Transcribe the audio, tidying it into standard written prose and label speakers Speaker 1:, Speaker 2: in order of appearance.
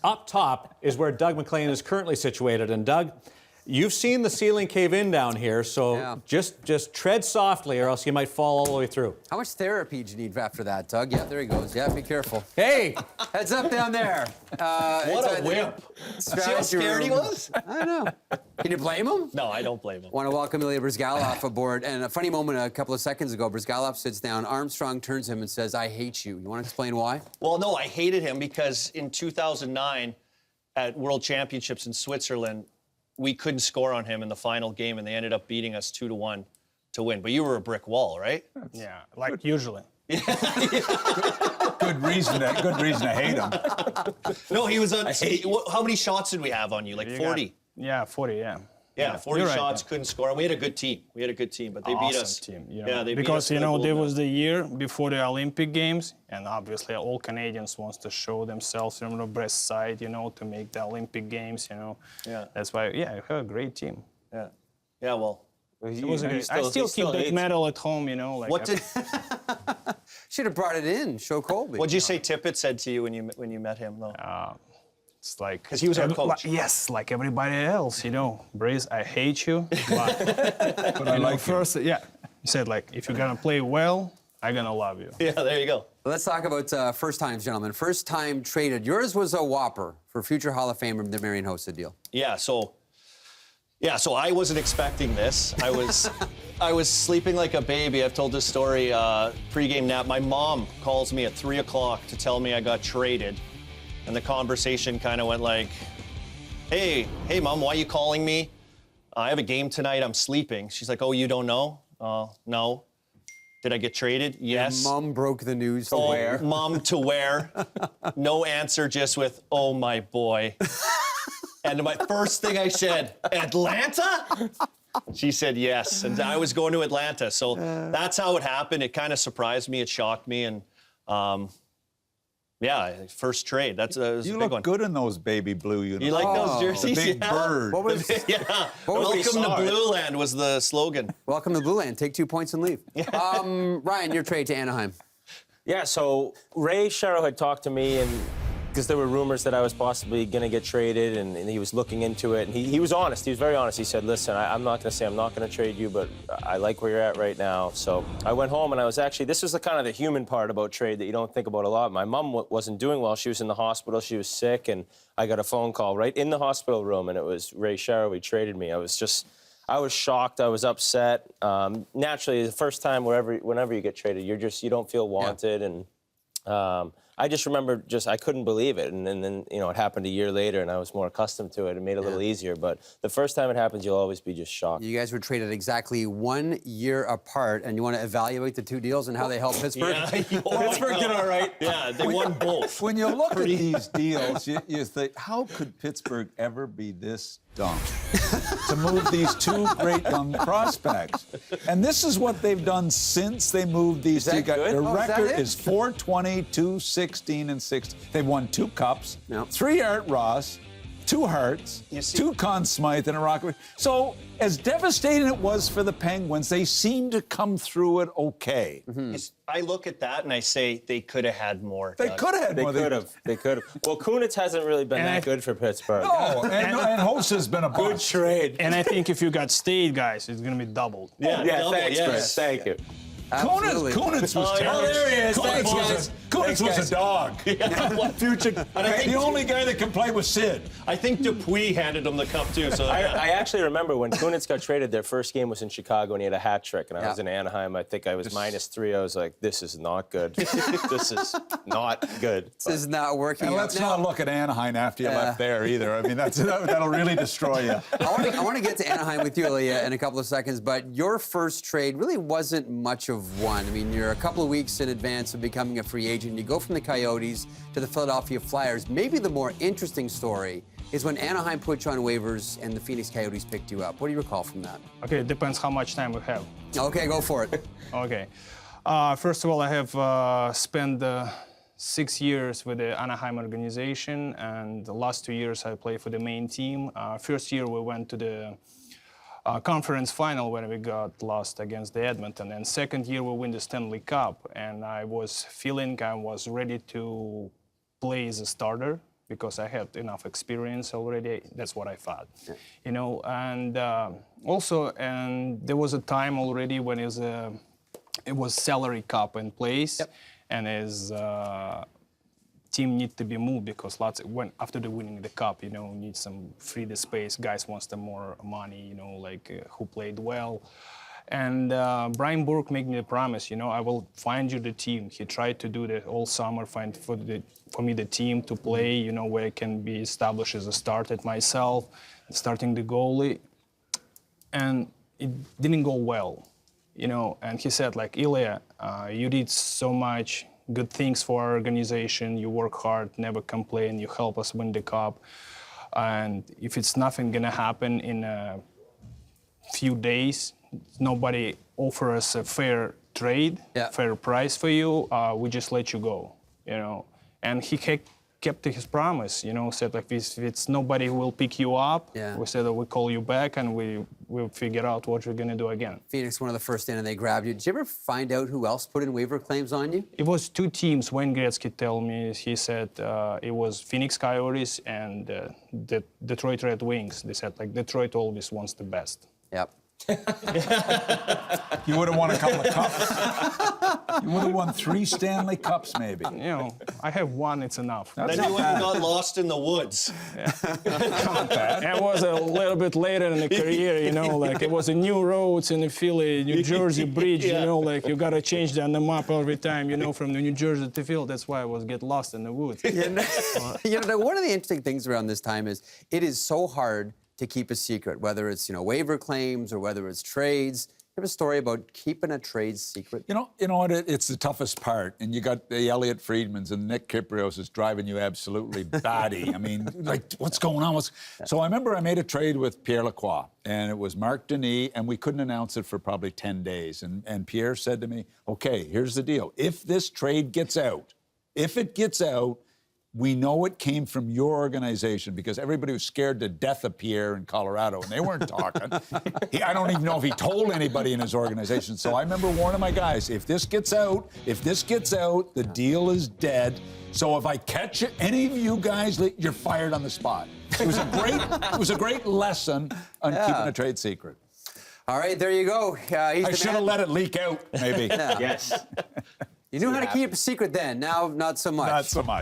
Speaker 1: up top is where Doug MacLean is currently situated. And Doug, you've seen the ceiling cave in down here, so just tread softly or else you might fall all the way through.
Speaker 2: How much therapy do you need after that, Doug? Yeah, there he goes. Yeah, be careful.
Speaker 1: Hey!
Speaker 2: Heads up down there.
Speaker 3: What a whip. See how scared he was?
Speaker 2: I know. Can you blame him?
Speaker 3: No, I don't blame him.
Speaker 2: I want to welcome Ilya Bryzgalov aboard. And a funny moment a couple of seconds ago, Bryzgalov sits down. Armstrong turns to him and says, I hate you. You want to explain why?
Speaker 3: Well, no, I hated him because in 2009 at World Championships in Switzerland, we couldn't score on him in the final game, and they ended up beating us 2-1 to win. But you were a brick wall, right?
Speaker 4: Yeah, like usually.
Speaker 5: Good reason to hate him.
Speaker 3: No, he was on. How many shots did we have on you? Like 40?
Speaker 4: Yeah, 40, yeah.
Speaker 3: Yeah, 40
Speaker 4: You're
Speaker 3: shots,
Speaker 4: right,
Speaker 3: couldn't score. And we had a good team. We had a good team, but they beat us.
Speaker 4: Team, you know?
Speaker 3: Yeah, they beat us.
Speaker 4: Because, you know, there was the year before the Olympic Games, and obviously all Canadians wants to show themselves from the best side, you know, to make the Olympic Games, you know.
Speaker 3: Yeah.
Speaker 4: That's why, yeah, we have a great team.
Speaker 3: Yeah. Yeah, well.
Speaker 4: It was I still keep that medal at home, you know. Like
Speaker 3: What did...
Speaker 2: Should have brought it in, show Colby.
Speaker 3: What'd you say Tippett said to you when you met him, though?
Speaker 4: It's like...
Speaker 3: Because he was our coach.
Speaker 4: Yes, like everybody else, you know. Bryz, I hate you, but I like first, yeah. He said, like, if you're going to play well, I'm going to love you.
Speaker 3: Yeah, there you go.
Speaker 2: Let's talk about first times, gentlemen. First time traded. Yours was a whopper for future Hall of Famer, the Marian Hossa deal.
Speaker 3: Yeah, so I wasn't expecting this. I was sleeping like a baby. I've told this story, pre-game nap. My mom calls me at 3 o'clock to tell me I got traded. And the conversation kind of went like, hey, Mom, why are you calling me? I have a game tonight. I'm sleeping. She's like, oh, you don't know? No. Did I get traded? Yes.
Speaker 2: Your mom broke the news to where?
Speaker 3: Mom to where? No answer, just with, oh, my boy. And my first thing I said, Atlanta? She said yes, and I was going to Atlanta. So that's how it happened. It kind of surprised me. It shocked me, and yeah, first trade. That's a big one.
Speaker 5: You look good in those baby blue uniforms.
Speaker 3: You like those jerseys?
Speaker 5: The big bird.
Speaker 2: What was,
Speaker 3: Welcome to Blue Land was the slogan.
Speaker 2: Welcome to Blue Land. Take 2 points and leave. Ryan, your trade to Anaheim.
Speaker 6: Yeah, so Ray Sherrill had talked to me, and because there were rumors that I was possibly going to get traded, and he was looking into it. And he was honest. He was very honest. He said, listen, I'm not going to say I'm not going to trade you, but I like where you're at right now. So I went home, and I was actually, this is the kind of the human part about trade that you don't think about a lot. My mom wasn't doing well. She was in the hospital. She was sick, and I got a phone call right in the hospital room, and it was Ray Sherrill. He traded me. I was shocked. I was upset. Naturally, the first time whenever you get traded, you don't feel wanted, and I just remember I couldn't believe it. And then, you know, it happened a year later, and I was more accustomed to it. It made it a little easier. But the first time it happens, you'll always be just shocked.
Speaker 2: You guys were traded exactly 1 year apart, and you want to evaluate the two deals and how they help Pittsburgh?
Speaker 3: Yeah, Pittsburgh did all right. Yeah, they won both.
Speaker 5: When you look at these deals, you think, how could Pittsburgh ever be this dumb to move these two great young prospects? And this is what they've done since they moved these two guys. Their record is 420, 216, and 60. They've won 2 cups, 3 Art Ross, 2 Harts, 2 Conn Smythe, and a Rocket. So, as devastating it was for the Penguins, they seemed to come through it okay.
Speaker 3: I look at that and I say they could have had more.
Speaker 5: They could have had more.
Speaker 6: They could have. Well, Kunitz hasn't really been that good for Pittsburgh.
Speaker 5: No, and Hossa's been a
Speaker 6: good trade.
Speaker 4: And I think if you got stayed, guys, it's going to be doubled.
Speaker 6: Yeah, thanks, Chris. Thank you.
Speaker 5: Kunitz was terrible.
Speaker 6: Oh, there he is.
Speaker 5: Kunitz was a dog. Future. The only guy that can play was Sid.
Speaker 3: I think Dupuis handed him the cup, too. So
Speaker 6: I actually remember when Kunitz got traded, their first game was in Chicago, and he had a hat trick, and I was in Anaheim. I think I was -3. I was like, this is not good. This is not good.
Speaker 2: This is not working.
Speaker 5: And let's not look at Anaheim after you left there either. I mean, that'll really destroy you.
Speaker 2: I want to get to Anaheim with you, Ilya, in a couple of seconds, but your first trade really wasn't much of one. I mean, you're a couple of weeks in advance of becoming a free agent. You go from the Coyotes to the Philadelphia Flyers. Maybe the more interesting story is when Anaheim put you on waivers and the Phoenix Coyotes picked you up. What do you recall from that?
Speaker 4: Okay, it depends how much time we have.
Speaker 2: Okay, go for it.
Speaker 4: Okay. First of all, I have spent 6 years with the Anaheim organization, and the last 2 years I played for the main team. First year we went to the conference final when we got lost against the Edmonton. And second year we win the Stanley Cup, and I was feeling I was ready to play as a starter. because I had enough experience already. That's what I thought, you know. And also, and there was a time already when it was salary cap in place, and his team need to be moved because after the winning the cup, you know, need some free the space. Guys wants the more money, you know, like who played well. And Brian Burke made me a promise, you know, I will find you the team. He tried to do that all summer, find for me the team to play, you know, where I can be established as a starter myself, starting the goalie. And it didn't go well, you know. And he said, like, Ilya, you did so much good things for our organization. You work hard, never complain. You help us win the cup. And if it's nothing gonna happen in a few days, nobody offer us a fair trade, fair price for you, we just let you go, you know. And he kept his promise, you know, said like, if it's nobody will pick you up, we said that we call you back and we'll figure out what we're gonna do again.
Speaker 2: Phoenix, one of the first in, and they grabbed you. Did you ever find out who else put in waiver claims on you?
Speaker 4: It was two teams. Wayne Gretzky told me, he said it was Phoenix Coyotes and the Detroit Red Wings. They said like Detroit always wants the best.
Speaker 2: Yep.
Speaker 5: You would have won a couple of cups. You would have won 3 Stanley Cups, maybe.
Speaker 4: You know, I have one, it's enough.
Speaker 5: That's
Speaker 3: Then you
Speaker 5: not bad.
Speaker 3: got lost in the woods.
Speaker 5: Not bad.
Speaker 4: It was a little bit later in the career, you know, like it was a new roads in the Philly, New Jersey bridge, you know, like you gotta change on the map every time, you know, from the New Jersey to Philly. That's why I was get lost in the woods.
Speaker 2: You know, one of the interesting things around this time is it is so hard to keep a secret, whether it's, you know, waiver claims or whether it's trades. You have a story about keeping a trade secret?
Speaker 5: You know what? It's the toughest part. And you got the Elliot Friedmans and Nick Kyprios is driving you absolutely batty. I mean, like, what's going on? So I remember I made a trade with Pierre Lacroix, and it was Marc Denis, and we couldn't announce it for probably 10 days. And Pierre said to me, okay, here's the deal. If this trade gets out, we know it came from your organization because everybody was scared to death of Pierre in Colorado, and they weren't talking. I don't even know if he told anybody in his organization. So I remember warning my guys, if this gets out, the deal is dead. So if I catch any of you guys, you're fired on the spot. It was a great lesson on keeping a trade secret.
Speaker 2: All right, there you go.
Speaker 5: I should have let it leak out, maybe.
Speaker 6: Yes.
Speaker 2: You knew how to keep a secret then. Now, not so much.
Speaker 5: Not so much.